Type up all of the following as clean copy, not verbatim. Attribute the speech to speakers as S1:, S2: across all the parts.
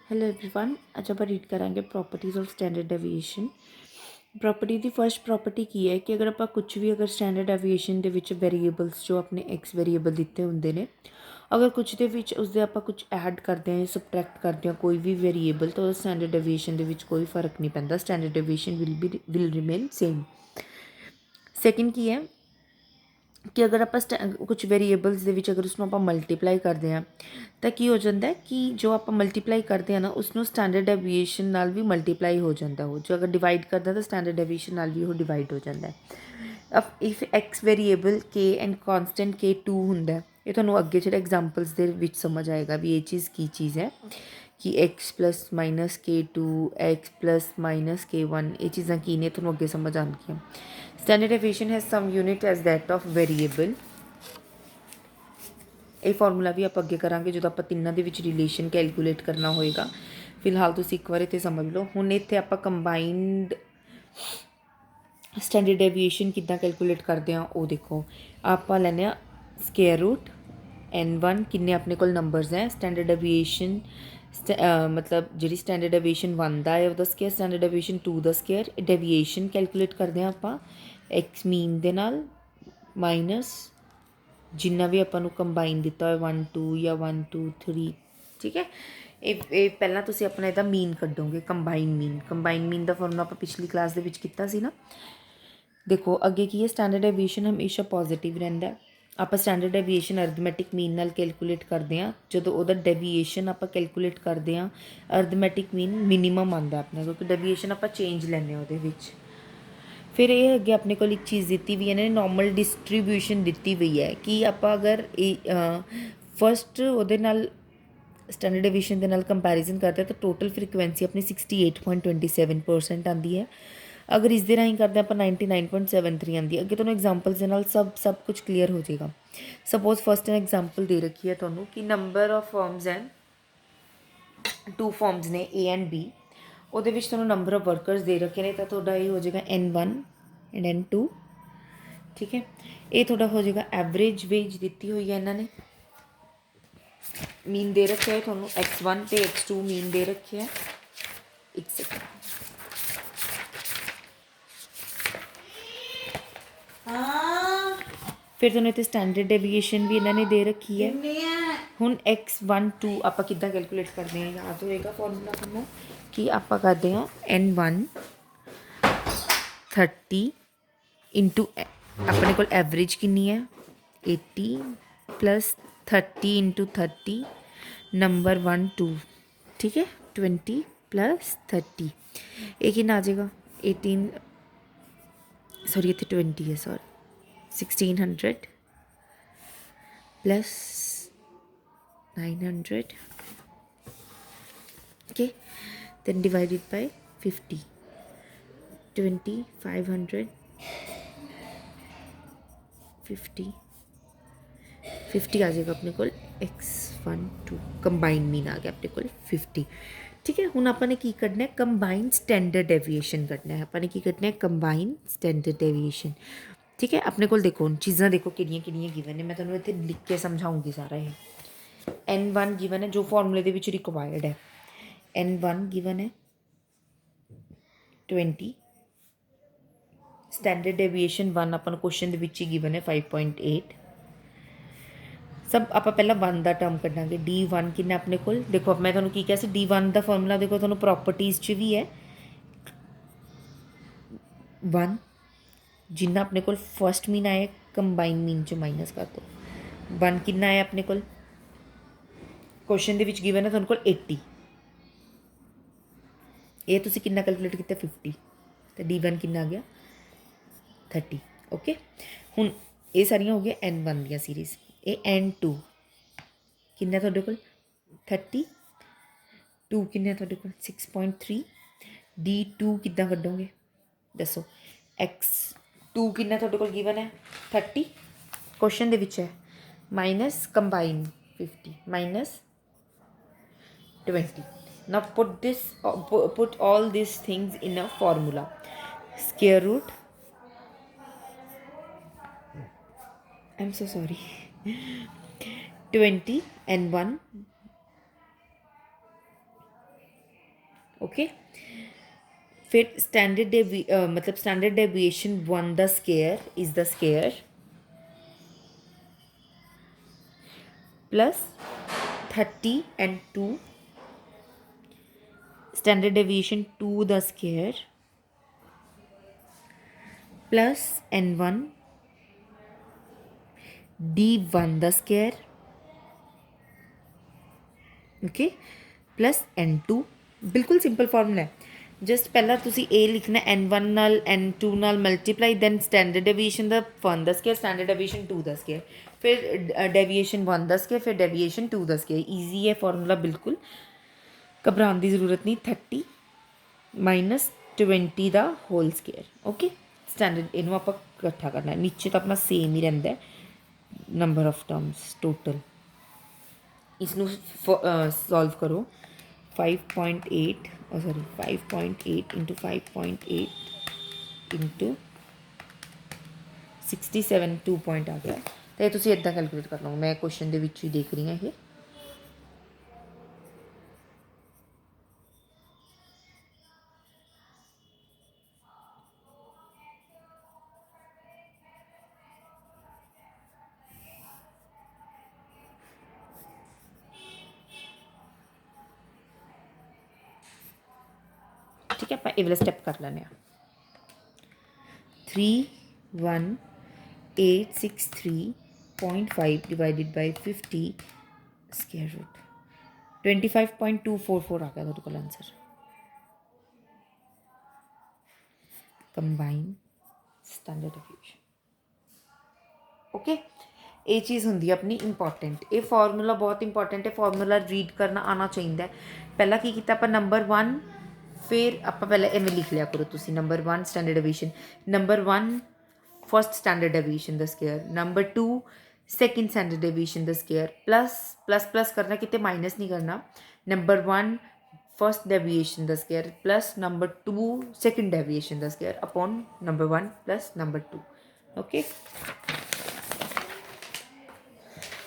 S1: Hello everyone, ਅੱਜ ਆਪਾਂ read ਕਰਾਂਗੇ properties of standard deviation. Property the first property ਕੀ ਹੈ ਕਿ ਅਗਰ ਆਪਾਂ ਕੁਝ ਵੀ ਸਟੈਂਡਰਡ ਡੈਵੀਏਸ਼ਨ ਦੇ ਵਿੱਚ ਵੇਰੀਏਬਲਸ ਜੋ ਆਪਣੇ ਐਕਸ ਵੇਰੀਏਬਲ ਦਿੱਤੇ ਹੁੰਦੇ ਨੇ, ਅਗਰ ਕੁਝ ਦੇ ਵਿੱਚ ਉਸਦੇ ਆਪਾਂ ਕੁਝ ਐਡ ਕਰਦੇ ਹਾਂ ਜਾਂ ਸਬਟਰੈਕਟ ਕਰਦੇ ਹਾਂ ਕੋਈ ਵੀ ਵੇਰੀਏਬਲ, ਤਾਂ ਉਹਦਾ ਸਟੈਂਡਰਡ ਡੈਵੀਏਸ਼ਨ ਦੇ ਵਿੱਚ ਕੋਈ ਫਰਕ ਨਹੀਂ ਪੈਂਦਾ। Standard deviation will remain same. Second ਕੀ ਹੈ ਕਿ ਅਗਰ ਆਪਾਂ ਕੁਝ ਵੇਰੀਏਬਲਸ ਦੇ ਵਿੱਚ ਅਗਰ ਉਸਨੂੰ ਆਪਾਂ ਮਲਟੀਪਲਾਈ ਕਰਦੇ ਹਾਂ ਤਾਂ ਕੀ ਹੋ ਜਾਂਦਾ ਕਿ ਜੋ ਆਪਾਂ ਮਲਟੀਪਲਾਈ ਕਰਦੇ ਹਾਂ ਨਾ ਉਸਨੂੰ ਸਟੈਂਡਰਡ ਡੈਵੀਏਸ਼ਨ ਨਾਲ ਵੀ ਮਲਟੀਪਲਾਈ ਹੋ ਜਾਂਦਾ। ਉਹ ਜੋ ਅਗਰ ਡਿਵਾਈਡ ਕਰਦਾ ਤਾਂ ਸਟੈਂਡਰਡ ਡੈਵੀਏਸ਼ਨ ਨਾਲ ਵੀ ਉਹ ਡਿਵਾਈਡ ਹੋ ਜਾਂਦਾ। If x variable k and constant k 2 ਹੁੰਦਾ, ਇਹ ਤੁਹਾਨੂੰ ਅੱਗੇ ਜਿਹੜੇ ਐਗਜ਼ਾਮਪਲਸ ਦੇ ਵਿੱਚ ਸਮਝ ਆਏਗਾ ਵੀ ਇਹ ਚੀਜ਼ ਕੀ ਚੀਜ਼ ਹੈ ਕਿ x plus minus K 2 x plus minus K 1 ਇਹ ਚੀਜ਼ਾਂ ਕੀ ਨੇ ਤੁਹਾਨੂੰ ਅੱਗੇ ਸਮਝ ਆਉਣਗੀਆਂ। Standard deviation has same unit as that of variable. ਇਹ ਫਾਰਮੂਲਾ ਵੀ ਆਪਾਂ ਅੱਗੇ ਕਰਾਂਗੇ ਜਦੋਂ ਆਪਾਂ ਤਿੰਨਾਂ ਦੇ ਵਿੱਚ ਰਿਲੇਸ਼ਨ ਕੈਲਕੂਲੇਟ ਕਰਨਾ ਹੋਏਗਾ। ਫਿਲਹਾਲ ਤੁਸੀਂ ਇੱਕ ਵਾਰ ਇੱਥੇ ਸਮਝ ਲਓ। ਹੁਣ ਇੱਥੇ ਆਪਾਂ ਕੰਬਾਈਨਡ ਸਟੈਂਡਰਡ ਡੈਵੀਏਸ਼ਨ ਕਿੱਦਾਂ ਕੈਲਕੂਲੇਟ ਕਰਦੇ ਹਾਂ ਉਹ ਦੇਖੋ। ਆਪਾਂ ਲੈਂਦੇ ਹਾਂ ਸਕੇਅਰ ਰੂਟ n1 ਕਿੰਨੇ ਆਪਣੇ ਕੋਲ ਨੰਬਰਸ ਹੈ। ਸਟੈਂਡਰਡ ਡੈਵੀਏਸ਼ਨ ਮਤਲਬ ਜਿਹੜੀ ਸਟੈਂਡਰਡ ਡੈਵੀਏਸ਼ਨ 1 ਦਾ ਹੈ ਉਹਦਾ ਸਕੇਅਰ, ਸਟੈਂਡਰਡ ਡੈਵੀਏਸ਼ਨ 2 ਦਾ ਸਕੇਅਰ। ਡੈਵੀਏਸ਼ਨ ਕੈਲਕੂਲੇਟ ਕਰਦੇ ਹਾਂ ਆਪਾਂ ਐਕਸ ਮੀਨ ਦੇ ਨਾਲ ਮਾਈਨਸ ਜਿੰਨਾ ਵੀ ਆਪਾਂ ਨੂੰ ਕੰਬਾਈਨ ਦਿੱਤਾ ਹੋਇਆ 1 2 ਜਾਂ 1 2 3। ਠੀਕ ਹੈ, ਇਹ ਪਹਿਲਾਂ ਤੁਸੀਂ ਆਪਣਾ ਇਹਦਾ ਮੀਨ ਕੱਢੋਗੇ। ਕੰਬਾਈਨ ਮੀਨ ਦਾ ਫਾਰਮੂਲਾ ਆਪਾਂ ਪਿਛਲੀ ਕਲਾਸ ਦੇ ਵਿੱਚ ਕੀਤਾ ਸੀ ਨਾ। ਦੇਖੋ ਅੱਗੇ ਕੀ ਹੈ, ਸਟੈਂਡਰਡ ਡੈਵੀਏਸ਼ਨ ਹਮੇਸ਼ਾ ਪੋਜ਼ੀਟਿਵ ਰਹਿੰਦਾ। ਆਪਾਂ ਸਟੈਂਡਰਡ ਡੈਵੀਏਸ਼ਨ ਅਰਥਮੈਟਿਕ ਮੀਨ ਨਾਲ ਕੈਲਕੂਲੇਟ ਕਰਦੇ ਹਾਂ। ਜਦੋਂ ਉਹਦਾ ਡੈਵੀਏਸ਼ਨ ਆਪਾਂ ਕੈਲਕੂਲੇਟ ਕਰਦੇ ਹਾਂ ਅਰਥਮੈਟਿਕ ਮੀਨ ਮਿਨੀਮਮ ਆਉਂਦਾ ਆਪਣਾ, ਕਿਉਂਕਿ ਡੈਵੀਏਸ਼ਨ ਆਪਾਂ ਚੇਂਜ ਲੈਂਦੇ ਹਾਂ ਉਹਦੇ ਵਿੱਚ। ਫਿਰ ਇਹ ਅੱਗੇ ਆਪਣੇ ਕੋਲ ਇੱਕ ਚੀਜ਼ ਦਿੱਤੀ ਵੀ ਇਹਨਾਂ ਨੇ ਨੋਰਮਲ ਡਿਸਟਰੀਬਿਊਸ਼ਨ ਦਿੱਤੀ ਹੋਈ ਹੈ ਕਿ ਆਪਾਂ ਅਗਰ ਇਹ ਫਸਟ ਉਹਦੇ ਨਾਲ ਸਟੈਂਡਰਡ ਡੈਵੀਏਸ਼ਨ ਦੇ ਨਾਲ ਕੰਪੈਰੀਜ਼ਨ ਕਰਦੇ ਤਾਂ ਟੋਟਲ ਫ੍ਰੀਕੁਐਂਸੀ ਆਪਣੀ 68.27% ਆਉਂਦੀ ਹੈ। ਅਗਰ ਇਸ ਦੇ ਰਾਹੀਂ ਕਰਦੇ ਆਪਾਂ 99.73 ਆਉਂਦੀ ਹੈ। ਅੱਗੇ ਤੁਹਾਨੂੰ ਐਗਜ਼ਾਮਪਲਸ ਦੇ ਨਾਲ ਸਭ ਕੁਝ ਕਲੀਅਰ ਹੋ ਜਾਏਗਾ। ਸਪੋਜ਼ ਫਸਟ ਐਗਜ਼ਾਮਪਲ ਦੇ ਰੱਖੀ ਹੈ ਤੁਹਾਨੂੰ ਕਿ number of farms and 2 farms ਨੇ A ਐਂਡ B। ਉਹਦੇ ਵਿੱਚ ਤੁਹਾਨੂੰ ਨੰਬਰ ਆਫ ਵਰਕਰਸ ਦੇ ਰੱਖੇ ਨੇ ਤਾਂ ਤੁਹਾਡਾ ਇਹ ਹੋ ਜਾਏਗਾ n1 ਐਂਡ n2। ਠੀਕ ਹੈ, ਇਹ ਤੁਹਾਡਾ ਹੋ ਜਾਏਗਾ ਐਵਰੇਜ ਵੇਜ ਦਿੱਤੀ ਹੋਈ ਹੈ ਇਹਨਾਂ ਨੇ। ਮੀਨ ਦੇ ਰੱਖਿਆ ਹੈ ਤੁਹਾਨੂੰ x1 ਤੇ x2 ਮੀਨ ਦੇ ਰੱਖਿਆ। ਇੱਕ ਸੈਕਿੰਡ, ਫਿਰ ਤੁਹਾਨੂੰ ਇੱਥੇ ਸਟੈਂਡਰਡ ਡੈਵੀਏਸ਼ਨ ਵੀ ਇਹਨਾਂ ਨੇ ਦੇ ਰੱਖੀ ਹੈ। ਹੁਣ x1 2 ਆਪਾਂ ਕਿੱਦਾਂ ਕੈਲਕੂਲੇਟ ਕਰਦੇ ਹਾਂ, ਯਾਦ ਹੋਏਗਾ ਫਾਰਮੂਲਾ ਤੁਹਾਨੂੰ ਕਿ ਆਪਾਂ ਕਰਦੇ ਹਾਂ n1 30 ਇੰਟੂ ਆਪਣੇ ਕੋਲ ਐਵਰੇਜ ਕਿੰਨੀ ਹੈ 80 ਪਲੱਸ 30 ਇੰਟੂ 30 ਨੰਬਰ 1 2। ਠੀਕ ਹੈ, 20 ਪਲੱਸ 30 ਇਹ ਕਿੰਨਾ ਆ ਜਾਏਗਾ 18 ਸੌਰੀ ਇੱਥੇ 20 ਹੈ sorry 1600 plus 900, okay, then divided by 50, 2500 50 50 आ जाएगा अपने को x1 2 ਕੰਬਾਈਨ ਮੀਨ ਆ ਗਿਆ ਆਪਣੇ ਕੋਲ 50। ਠੀਕ ਹੈ, ਹੁਣ ਆਪਾਂ ਨੇ ਕੀ ਕੱਢਣਾ ਹੈ ਕੰਬਾਈਨ ਸਟੈਂਡਰਡ ਡੈਵੀਏਸ਼ਨ ਕੱਢਣਾ ਹੈ। ਆਪਾਂ ਨੇ ਕੀ ਕੱਢਣਾ ਹੈ ਕੰਬਾਈਨ ਸਟੈਂਡਰਡ ਡੈਵੀਏਸ਼ਨ। ਠੀਕ ਹੈ, ਆਪਣੇ ਕੋਲ ਦੇਖੋ ਹੁਣ ਚੀਜ਼ਾਂ ਦੇਖੋ ਕਿਹੜੀਆਂ ਕਿਹੜੀਆਂ ਗਿਵਨ ਨੇ। ਮੈਂ ਤੁਹਾਨੂੰ ਇੱਥੇ ਲਿਖ ਕੇ ਸਮਝਾਉਂਗੀ ਸਾਰਾ ਇਹ। n1 ਗਿਵਨ ਹੈ ਜੋ ਫਾਰਮੂਲੇ ਦੇ ਵਿੱਚ ਰਿਕਵਾਇਰਡ ਹੈ। n1 ਗਿਵਨ ਹੈ 20, ਸਟੈਂਡਰਡ ਡੈਵੀਏਸ਼ਨ 1 ਆਪਾਂ ਨੂੰ ਕੁਐਸਚਨ ਦੇ ਵਿੱਚ ਹੀ ਗਿਵਨ ਹੈ 5.8। ਸਭ ਆਪਾਂ ਪਹਿਲਾਂ 1 ਦਾ ਟਰਮ ਕੱਢਾਂਗੇ। d1 ਕਿੰਨਾ ਆਪਣੇ ਕੋਲ ਦੇਖੋ, ਮੈਂ ਤੁਹਾਨੂੰ ਕੀ ਕਿਹਾ ਸੀ d1 ਦਾ ਫਾਰਮੂਲਾ ਦੇਖੋ ਤੁਹਾਨੂੰ ਪ੍ਰੋਪਰਟੀਜ਼ 'ਚ ਵੀ ਹੈ 1 ਜਿੰਨਾ ਆਪਣੇ ਕੋਲ ਫਸਟ ਮੀਨ ਆਇਆ ਕੰਬਾਈਨ ਮੀਨ 'ਚ ਮਾਈਨਸ ਕਰ ਦਿਓ। 1 ਕਿੰਨਾ ਆਇਆ ਆਪਣੇ ਕੋਲ ਕੁਐਸਚਨ ਦੇ ਵਿੱਚ ਗਿਵਨ ਹੈ ਤੁਹਾਨੂੰ ਕੋਲ 80। ਇਹ ਤੁਸੀਂ ਕਿੰਨਾ ਕੈਲਕੂਲੇਟ ਕੀਤਾ 50 ਤੇ d1 ਕਿੰਨਾ ਆ ਗਿਆ 30। ਓਕੇ, ਹੁਣ ਇਹ ਸਾਰੀਆਂ ਹੋ ਗਈਆਂ n1 ਦੀਆਂ ਸੀਰੀਜ਼। ਇਹ n2 ਕਿੰਨਾ ਤੁਹਾਡੇ ਕੋਲ 30, 2 ਕਿੰਨਾ ਤੁਹਾਡੇ ਕੋਲ 6.3। d2 ਕਿੱਦਾਂ ਕੱਢੋਗੇ ਦੱਸੋ। x2 ਕਿੰਨਾ ਤੁਹਾਡੇ ਕੋਲ ਗਿਵਨ ਹੈ 30 ਕੁਐਸਚਨ ਦੇ ਵਿੱਚ ਹੈ minus combine 50 minus 20। Now put all these things in a formula. Square root, I'm so sorry, 20 and 1 okay. फिर मतलब standard deviation 1 the square is the square plus 30 and 2 standard deviation 2 the square plus n1 d1 the square okay plus n2 बिल्कुल simple formula है just पहला ਤੁਸੀਂ a ਲਿਖਣਾ n1 ਨਾਲ n2 ਨਾਲ multiply then standard deviation ਦਾ 1 ਦਾ square standard deviation 2 ਦਾ square ਫਿਰ deviation 1 ਦਾ square ਫਿਰ deviation 2 ਦਾ square easy ਹੈ ਫਾਰਮੂਲਾ ਬਿਲਕੁਲ ਘਬਰਾਉਣ ਦੀ ਜ਼ਰੂਰਤ ਨਹੀਂ 30 ਮਾਈਨਸ 20 ਦਾ ਹੋਲ ਸਕੁਅਰ ਓਕੇ ਸਟੈਂਡਰਡ ਇਹਨੂੰ ਆਪਾਂ ਇਕੱਠਾ ਕਰਨਾ ਨੀਚੇ ਤਾਂ ਆਪਣਾ ਸੇਮ ਹੀ ਰਹਿੰਦਾ ਨੰਬਰ ਆਫ ਟਰਮਸ ਟੋਟਲ इसनू सॉल्व करो 5.8 सॉरी 5.8 इंटू 5.8 इंटू 67 2 पॉइंट आ गया तो तुम इदा कैलकुलेट कर लो मैं क्वेश्चन के ही देख रही हूँ ये ठीक है आप ये वाला स्टैप कर लेने 31,863.5 डिवाइडेड बाय 50 स्क्वायर रूट 25.244 आ गया ਤੁਹਾਡੇ ਕੋਲ answer combine standard deviation okay ये चीज़ होंगी अपनी इंपॉर्टेंट ये फॉर्मूला बहुत इंपॉर्टेंट है फॉर्मूला रीड करना आना चाहिए पहला की किया आप नंबर 1 फिर आप पहले इवें लिख लिया करो तुम number 1 standard deviation number 1 first standard deviation the square number 2 second standard deviation the square plus plus plus करना कितने माइनस नहीं करना number 1 first deviation the square plus number 2 second deviation the square upon number 1 plus number 2 okay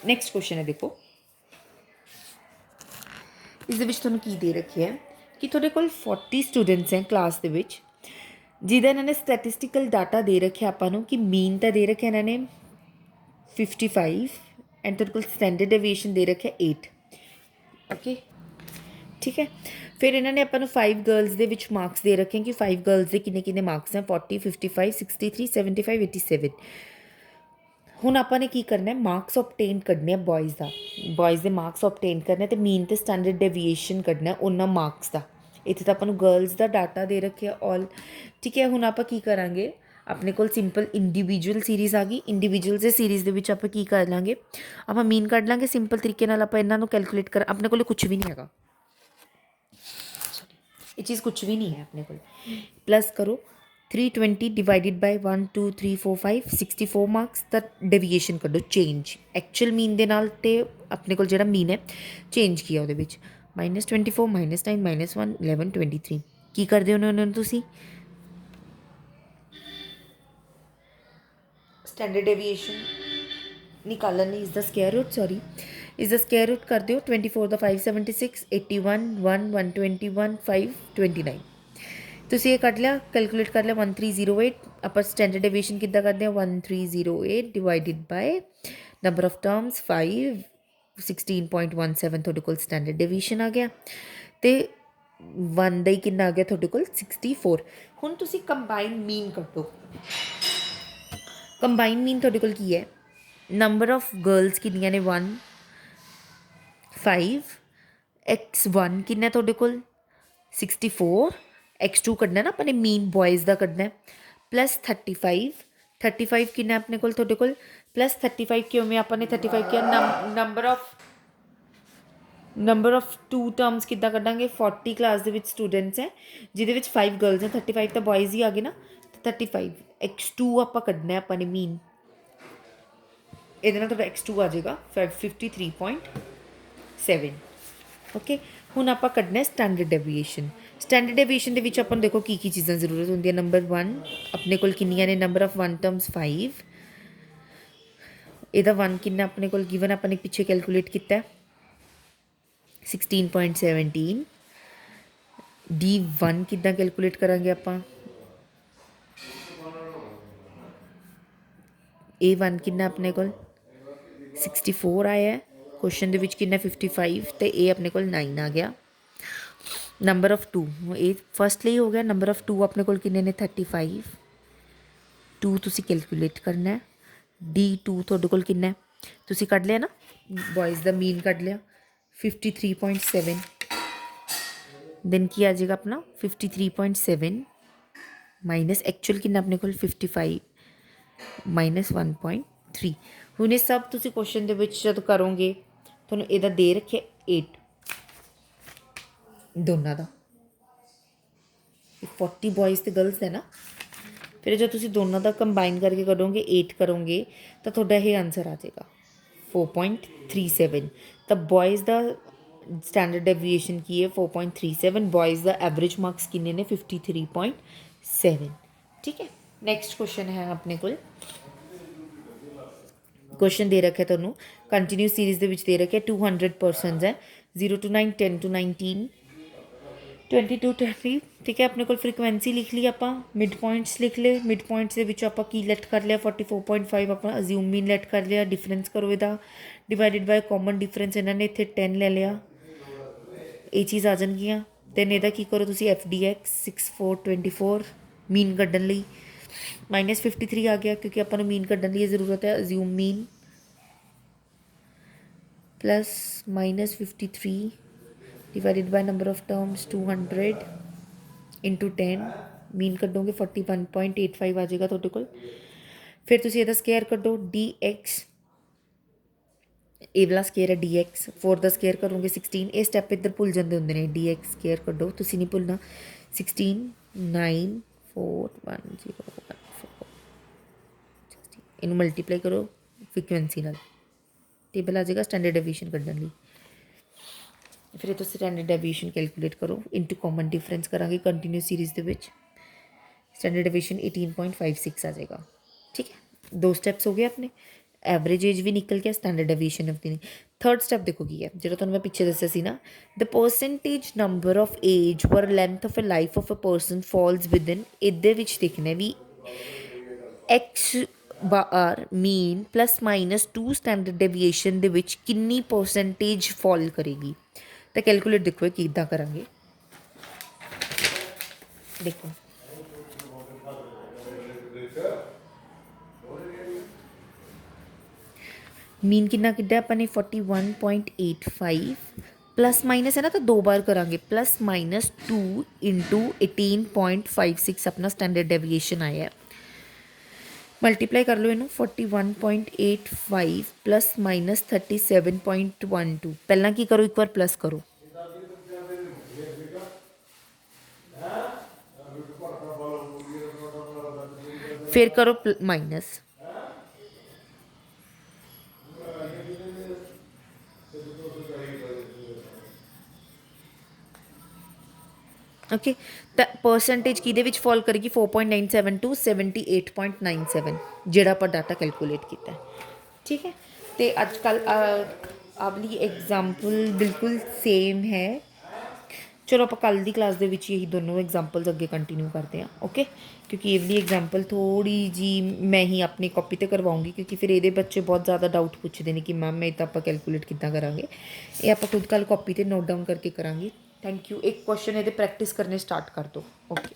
S1: next question है देखो इस की दे रखे है कि थोड़े को 40 स्टूडेंट्स हैं क्लास के जिदा इन्होंने स्टैटिस्टिकल डाटा दे रखे आपू कि मीन तो दे रखे इन्होंने 55 एंड थोड़े को स्टैंडर्ड डेविएशन दे रखे 8 ओके ठीक है फिर इन्होंने अपन 5 गर्ल्स के मार्क्स दे रखे हैं कि 5 गर्ल्स के किन्ने किन्ने मार्क्स हैं 40 55 63 75 87 हुण आपां ने की करना है मार्क्स ऑबटेन करने बॉयज़ का बॉयज़ के मार्क्स ऑबटेन करने तो मीन तो स्टैंडर्ड डेविएशन करना है उन्होंने मार्क्स का इत्थे तो अपन गर्ल्स का डाटा दे रखे ऑल ठीक है हुण आपां की करांगे अपने को सिंपल इंडिविजुअल सीरीज़ आ गई इंडिविजुअल से सीरीज़ के आप की कर लाँगे आप मीन कढ़ लाँगे सिंपल तरीके नाल आपां इन्हां नूं कैलकुलेट कर अपने को कुछ भी नहीं है ये चीज़ कुछ भी नहीं है अपने को प्लस करो 320 divided by 1 2 3 4 5 64 marks the deviation करो चेंज एक्चुअल मीन के नाल ते अपने को जो मीन है चेंज किया वो -24 -9 -1 11 23 की करते उन्होंने तुसी स्टैंडर्ड डेविएशन निकालने is the square root sorry is the square root कर दो 24 द 576 81 1 121 5 29 तुसी ये कट लिया कैलकुलेट कर लिया 1308 आप स्टैंडर्ड डेविएशन कितना करते हैं 1308 divided by number of terms 5 16.17 थोड़े को स्टैंडर्ड डेविएशन आ गया तो 1 ਦਾ कितना आ गया थोड़े को 64 हुण तुसी कंबाइन मीन कटो कंबाइन मीन थोड़े को की है नंबर ऑफ गर्ल्स कितनियां ने 1 5 x1 कितना थोड़े को 64 x2 कढ़ना ना अपने मीन बॉयज़ का कढ़ना प्लस 35 कितना अपने को थोड़े को प्लस 35 क्यों में अपने 35 किया नंबर ऑफ 2 टर्म्स कितना कढ़ांगे 40 क्लास के स्टूडेंट्स हैं जिदे 5 गर्ल्स हैं 35 तो बॉयज़ ही आ गए ना 35 x2 आप कढ़ना अपने मीन ये थोड़ा x2 आ जाएगा 53.7 ओके हुण आप कढ़ना स्टैंडर्ड डेविएशन के अपन देखो की चीज़ां जरूरत होंगी है नंबर 1 अपने को किन्नियां ने नंबर ऑफ 1 टर्म्स 5 ਇਹਦਾ 1 कितना अपने को गिवन अपने पिछे कैलकुलेट किया 16.17 D1 ਕਿੱਦਾਂ ਕੈਲਕੂਲੇਟ ਕਰਾਂਗੇ ਆਪਾਂ। A1 ਕਿੰਨਾ ਆਪਣੇ ਕੋਲ 64 ਆਇਆ, ਕੁਐਸਚਨ ਦੇ ਵਿੱਚ ਕਿੰਨਾ 55 ਤੇ ਇਹ ਆਪਣੇ ਕੋਲ 9 ਆ ਗਿਆ। ਨੰਬਰ ਆਫ 2 ਇਹ ਫਸਟ ਲਈ ਹੋ ਗਿਆ। ਨੰਬਰ ਆਫ 2 ਆਪਣੇ ਕੋਲ ਕਿੰਨੇ ਨੇ 35। 2 ਤੁਸੀਂ ਕੈਲਕੂਲੇਟ ਕਰਨਾ। D2 ਤੁਹਾਡੇ ਕੋਲ ਕਿੰਨਾ ਹੈ, ਤੁਸੀਂ ਕੱਢ ਲਿਆ ਨਾ, ਬॉयज़ ਦਾ ਮੀਨ ਕੱਢ ਲਿਆ 53.7। ਦੈਨ ਕੀ ਆ ਜਾਏਗਾ ਆਪਣਾ 53.7 ਮਾਈਨਸ ਐਕਚੁਅਲ ਕਿੰਨਾ ਆਪਣੇ ਕੋਲ 55 ਮਾਈਨਸ 1.3। ਹੁਣ ਇਹ ਸਭ ਤੁਸੀਂ ਕੁਐਸਚਨ ਦੇ ਵਿੱਚ ਜਦ ਕਰੋਗੇ ਤੁਹਾਨੂੰ ਇਹਦਾ ਦੇ ਰੱਖਿਆ 8 ਦੋਨਾਂ ਦਾ। 40 ਬॉयज़ ਤੇ ਗਰਲਸ ਹੈ ਨਾ, ਫਿਰ ਜਦ ਤੁਸੀਂ ਦੋਨਾਂ ਦਾ ਕੰਬਾਈਨ ਕਰਕੇ ਕਰੋਗੇ 8 ਕਰੋਗੇ ਤਾਂ ਤੁਹਾਡਾ ਇਹ ਆਨਸਰ ਆ ਜਾਏਗਾ 4.37। ਤਾਂ ਬॉयज़ ਦਾ ਸਟੈਂਡਰਡ ਡੈਵੀਏਸ਼ਨ ਕੀ ਹੈ 4.37। ਬॉयज़ ਦਾ ਐਵਰੇਜ ਮਾਰਕਸ ਕਿੰਨੇ ਨੇ 53.7। ਠੀਕ ਹੈ। ਨੈਕਸਟ ਕੁਐਸਚਨ ਹੈ ਆਪਣੇ ਕੋਲ, ਕੁਐਸਚਨ ਦੇ ਰੱਖਿਆ ਤੁਹਾਨੂੰ ਕੰਟੀਨਿਊਸ ਸੀਰੀਜ਼ ਦੇ ਵਿੱਚ ਦੇ ਰੱਖਿਆ 200 ਪਰਸਨਸ ਹੈ 0 to 9, 10 to 19, 20 to 20। ਠੀਕ ਹੈ। ਆਪਣੇ ਕੋਲ ਫ੍ਰੀਕੁਐਂਸੀ ਲਿਖ ਲਈ ਆਪਾਂ, ਮਿਡ ਪੁਆਇੰਟਸ ਲਿਖ ਲਏ। ਮਿਡ ਪੁਆਇੰਟਸ ਦੇ ਵਿੱਚ ਆਪਾਂ ਕੀ ਲੈਟ ਕਰ ਲਿਆ 44.5 ਆਪਣਾ ਅਜ਼ਿਊਮ ਮੀਨ ਲੈਟ ਕਰ ਲਿਆ। ਡਿਫਰੈਂਸ ਕਰੋ ਇਹਦਾ ਡਿਵਾਈਡਡ ਬਾਈ ਕਾਮਨ ਡਿਫਰੈਂਸ, ਇਹਨਾਂ ਨੇ ਇੱਥੇ 10 ਲੈ ਲਿਆ, ਇਹ ਚੀਜ਼ ਆ ਜਾਣਗੀਆਂ। ਦੈਨ ਇਹਦਾ ਕੀ ਕਰੋ ਤੁਸੀਂ FDX 6424 ਮੀਨ ਕੱਢਣ ਲਈ ਮਾਈਨਸ 53 ਆ ਗਿਆ ਕਿਉਂਕਿ ਆਪਾਂ ਨੂੰ ਮੀਨ ਕੱਢਣ ਦੀ ਜ਼ਰੂਰਤ ਹੈ। Assume mean plus minus 53 divided by number of terms 200 into 10 mean कटोगे 41.85 आ जाएगा ਤੁਹਾਡੇ ਕੋਲ। फिर तुम ਇਹਦਾ ਸਕੇਅਰ ਕੱਢੋ dx, ਇਹ ਵਾਲਾ ਸਕੇਅਰ ਹੈ dx 4 ਦਾ ਸਕੇਅਰ ਕਰੋਗੇ 16। ਇਹ ਸਟੈਪ ਇੱਧਰ ਭੁੱਲ ਜਾਂਦੇ ਹੁੰਦੇ ਨੇ। dx ਸਕੇਅਰ ਕੱਢੋ, ਤੁਸੀਂ ਨਹੀਂ ਭੁੱਲਣਾ। 16 9 4 1 0 1 4 ਇਹਨੂੰ ਮਲਟੀਪਲਾਈ ਕਰੋ ਫ੍ਰੀਕੁਐਂਸੀ ਨਾਲ, ਟੇਬਲ ਆ ਜਾਏਗਾ ਸਟੈਂਡਰਡ ਡੈਵੀਏਸ਼ਨ ਕੱਢਣ ਲਈ। ਫਿਰ ਇਹ ਤੁਸੀਂ ਸਟੈਂਡਰਡ ਡੈਵੀਏਸ਼ਨ ਕੈਲਕੂਲੇਟ ਕਰੋ ਇੰਟੂ ਕਾਮਨ ਡਿਫਰੈਂਸ ਕਰਾਂਗੇ ਕੰਟੀਨਿਊਸ ਸੀਰੀਜ਼ ਦੇ ਵਿੱਚ। ਸਟੈਂਡਰਡ ਡੈਵੀਏਸ਼ਨ 18.56 ਆ ਜਾਏਗਾ। ਠੀਕ ਹੈ, 2 ਸਟੈਪਸ ਹੋ ਗਏ ਆਪਣੇ। ਐਵਰੇਜ ਏਜ ਵੀ ਨਿਕਲ ਗਿਆ, standard deviation of the. Third step ਦੇਖੋ ਕੀ ਹੈ, ਜਿਹੜਾ ਤੁਹਾਨੂੰ ਮੈਂ ਪਿੱਛੇ ਦੱਸਿਆ ਸੀ ਨਾ, the percentage number of age per length of a life of a person falls within. ਇਹਦੇ ਵਿੱਚ ਦੇਖਣਾ ਵੀ X bar mean plus minus 2 standard deviation ਦੇ ਵਿੱਚ ਕਿੰਨੀ ਪਰਸੈਂਟੇਜ ਫॉल ਕਰੇਗੀ। ਤਾਂ ਕੈਲਕੂਲੇਟ ਦੇਖੋ ਇਹ ਕਿੱਦਾਂ ਕਰਾਂਗੇ। ਦੇਖੋ ਮੀਨ ਕਿੰਨਾ ਕੱਢਿਆ ਆਪਾਂ ਨੇ 41.85 प्लस माइनस है ना, तो 2 बार करांगे। प्लस माइनस 2 इंटू 18.56 अपना स्टैंडर्ड डेविएशन आया है। मल्टीप्लाई कर लो इनू 41.85 प्लस माइनस 37.12। पहला की करो, एक बार प्लस करो, फिर करो माइनस। ओके, तो परसेंटेज किहदे विच फॉल करेगी 4.97 टू 78.97 जिहड़ा आपां डाटा कैलकुलेट किया। ठीक है, तो अजकल वाली एग्जाम्पल बिल्कुल सेम है। चलो आप कल की क्लास दे विच यही दोनों एग्जाम्पल्स अगे कंटिन्यू करते हैं। ओके, क्योंकि ये वाली एग्जाम्पल थोड़ी जी मैं ही अपनी कॉपी तो करवाऊँगी, क्योंकि फिर ये बच्चे बहुत ज़्यादा डाउट पूछते हैं कि मैम मैं तो आप कैलकुलेट कितना करांगे। ये आप खुद कल कॉपी पर नोट डाउन करके करांगे। Thank you. एक क्वेश्चन ये प्रैक्टिस करने स्टार्ट कर दो। ओके।